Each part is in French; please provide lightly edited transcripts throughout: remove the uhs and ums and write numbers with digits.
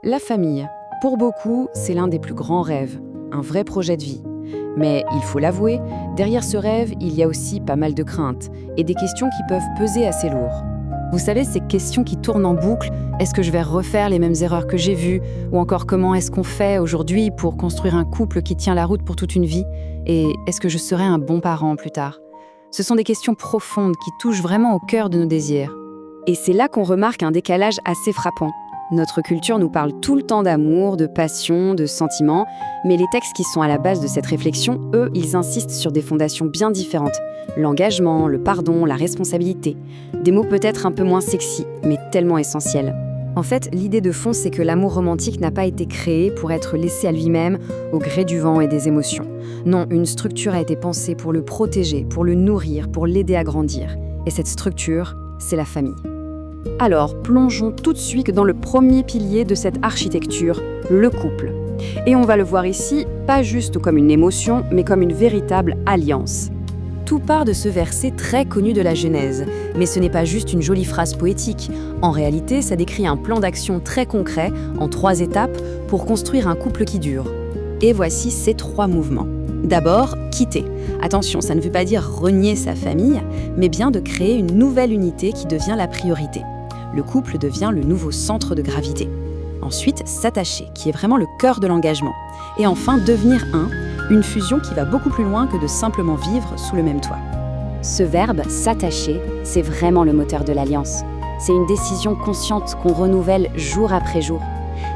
La famille, pour beaucoup, c'est l'un des plus grands rêves, un vrai projet de vie. Mais il faut l'avouer, derrière ce rêve, il y a aussi pas mal de craintes et des questions qui peuvent peser assez lourd. Vous savez, ces questions qui tournent en boucle, est-ce que je vais refaire les mêmes erreurs que j'ai vues? Ou encore comment est-ce qu'on fait aujourd'hui pour construire un couple qui tient la route pour toute une vie? Et est-ce que je serai un bon parent plus tard? Ce sont des questions profondes qui touchent vraiment au cœur de nos désirs. Et c'est là qu'on remarque un décalage assez frappant. Notre culture nous parle tout le temps d'amour, de passion, de sentiments, mais les textes qui sont à la base de cette réflexion, eux, ils insistent sur des fondations bien différentes. L'engagement, le pardon, la responsabilité. Des mots peut-être un peu moins sexy, mais tellement essentiels. En fait, l'idée de fond, c'est que l'amour romantique n'a pas été créé pour être laissé à lui-même, au gré du vent et des émotions. Non, une structure a été pensée pour le protéger, pour le nourrir, pour l'aider à grandir. Et cette structure, c'est la famille. Alors, plongeons tout de suite dans le premier pilier de cette architecture, le couple. Et on va le voir ici, pas juste comme une émotion, mais comme une véritable alliance. Tout part de ce verset très connu de la Genèse, mais ce n'est pas juste une jolie phrase poétique. En réalité, ça décrit un plan d'action très concret, en 3 étapes, pour construire un couple qui dure. Et voici ces 3 mouvements. D'abord, quitter. Attention, ça ne veut pas dire renier sa famille, mais bien de créer une nouvelle unité qui devient la priorité. Le couple devient le nouveau centre de gravité. Ensuite, s'attacher, qui est vraiment le cœur de l'engagement. Et enfin, devenir un, une fusion qui va beaucoup plus loin que de simplement vivre sous le même toit. Ce verbe « s'attacher », c'est vraiment le moteur de l'alliance. C'est une décision consciente qu'on renouvelle jour après jour.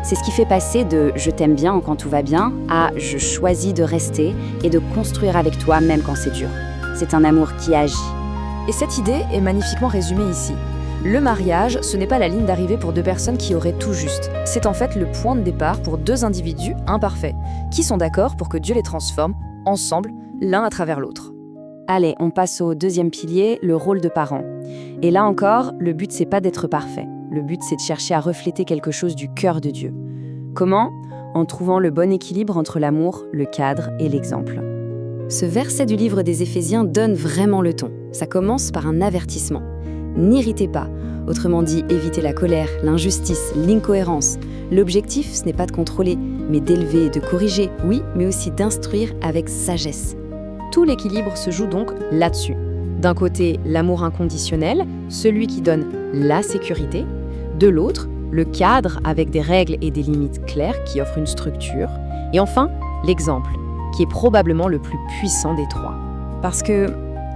C'est ce qui fait passer de « je t'aime bien quand tout va bien » à « je choisis de rester et de construire avec toi même quand c'est dur ». C'est un amour qui agit. Et cette idée est magnifiquement résumée ici. Le mariage, ce n'est pas la ligne d'arrivée pour 2 personnes qui auraient tout juste. C'est en fait le point de départ pour 2 individus imparfaits, qui sont d'accord pour que Dieu les transforme, ensemble, l'un à travers l'autre. Allez, on passe au 2e pilier, le rôle de parent. Et là encore, le but, c'est pas d'être parfait. Le but, c'est de chercher à refléter quelque chose du cœur de Dieu. Comment? En trouvant le bon équilibre entre l'amour, le cadre et l'exemple. Ce verset du livre des Éphésiens donne vraiment le ton. Ça commence par un avertissement. N'irritez pas, autrement dit, évitez la colère, l'injustice, l'incohérence. L'objectif, ce n'est pas de contrôler, mais d'élever et de corriger, oui, mais aussi d'instruire avec sagesse. Tout l'équilibre se joue donc là-dessus. D'un côté, l'amour inconditionnel, celui qui donne la sécurité. De l'autre, le cadre avec des règles et des limites claires qui offrent une structure. Et enfin, l'exemple, qui est probablement le plus puissant des 3. Parce que,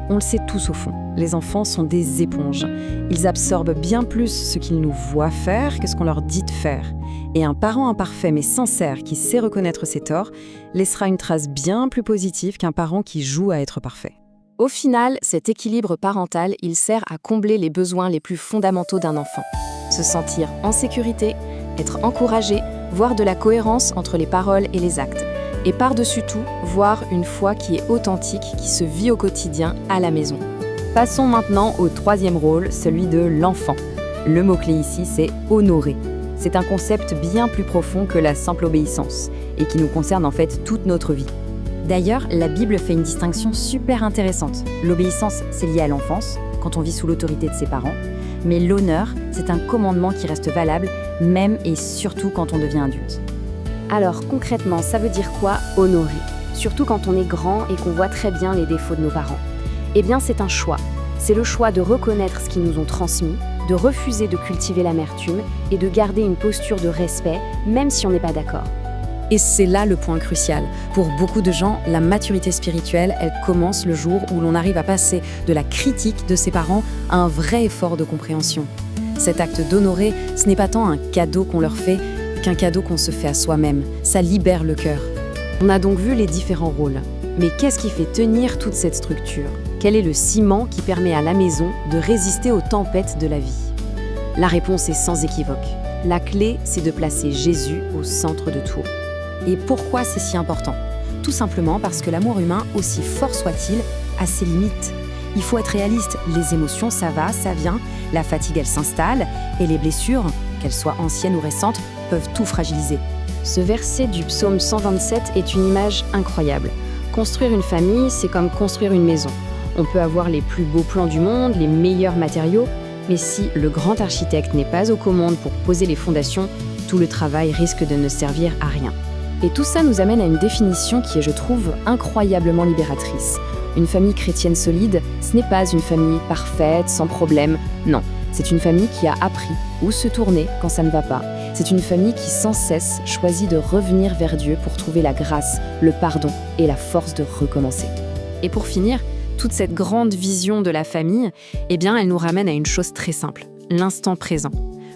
on le sait tous au fond, les enfants sont des éponges. Ils absorbent bien plus ce qu'ils nous voient faire que ce qu'on leur dit de faire. Et un parent imparfait mais sincère qui sait reconnaître ses torts laissera une trace bien plus positive qu'un parent qui joue à être parfait. Au final, cet équilibre parental, il sert à combler les besoins les plus fondamentaux d'un enfant. Se sentir en sécurité, être encouragé, voir de la cohérence entre les paroles et les actes. Et par-dessus tout, voir une foi qui est authentique, qui se vit au quotidien à la maison. Passons maintenant au 3e rôle, celui de l'enfant. Le mot-clé ici, c'est honorer. C'est un concept bien plus profond que la simple obéissance, et qui nous concerne en fait toute notre vie. D'ailleurs, la Bible fait une distinction super intéressante. L'obéissance, c'est lié à l'enfance, quand on vit sous l'autorité de ses parents, mais l'honneur, c'est un commandement qui reste valable, même et surtout quand on devient adulte. Alors concrètement, ça veut dire quoi honorer? Surtout quand on est grand et qu'on voit très bien les défauts de nos parents. Eh bien, c'est un choix. C'est le choix de reconnaître ce qu'ils nous ont transmis, de refuser de cultiver l'amertume et de garder une posture de respect, même si on n'est pas d'accord. Et c'est là le point crucial. Pour beaucoup de gens, la maturité spirituelle, elle commence le jour où l'on arrive à passer de la critique de ses parents à un vrai effort de compréhension. Cet acte d'honorer, ce n'est pas tant un cadeau qu'on leur fait qu'un cadeau qu'on se fait à soi-même. Ça libère le cœur. On a donc vu les différents rôles. Mais qu'est-ce qui fait tenir toute cette structure? Quel est le ciment qui permet à la maison de résister aux tempêtes de la vie? La réponse est sans équivoque. La clé, c'est de placer Jésus au centre de tout. Et pourquoi c'est si important? Tout simplement parce que l'amour humain, aussi fort soit-il, a ses limites. Il faut être réaliste. Les émotions, ça va, ça vient. La fatigue, elle s'installe. Et les blessures, qu'elles soient anciennes ou récentes, peuvent tout fragiliser. Ce verset du psaume 127 est une image incroyable. Construire une famille, c'est comme construire une maison. On peut avoir les plus beaux plans du monde, les meilleurs matériaux, Mais si le grand architecte n'est pas aux commandes pour poser les fondations, tout le travail risque de ne servir à rien. Et tout ça nous amène à une définition qui est, je trouve, incroyablement libératrice. Une famille chrétienne solide, ce n'est pas une famille parfaite, sans problème, non. C'est une famille qui a appris où se tourner quand ça ne va pas. C'est une famille qui sans cesse choisit de revenir vers Dieu pour trouver la grâce, le pardon et la force de recommencer. Et pour finir, toute cette grande vision de la famille, eh bien, elle nous ramène à une chose très simple, l'instant présent.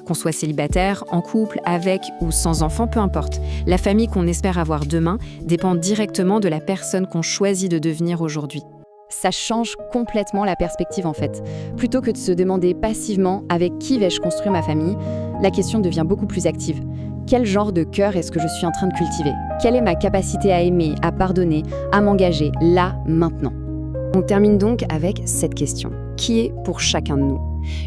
Qu'on soit célibataire, en couple, avec ou sans enfant, peu importe. La famille qu'on espère avoir demain dépend directement de la personne qu'on choisit de devenir aujourd'hui. Ça change complètement la perspective en fait. Plutôt que de se demander passivement avec qui vais-je construire ma famille, la question devient beaucoup plus active. Quel genre de cœur est-ce que je suis en train de cultiver? Quelle est ma capacité à aimer, à pardonner, à m'engager là, maintenant? On termine donc avec cette question. Qui est pour chacun de nous?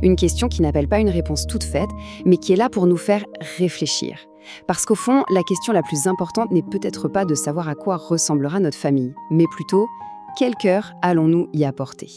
Une question qui n'appelle pas une réponse toute faite, mais qui est là pour nous faire réfléchir. Parce qu'au fond, la question la plus importante n'est peut-être pas de savoir à quoi ressemblera notre famille, mais plutôt, quel cœur allons-nous y apporter ?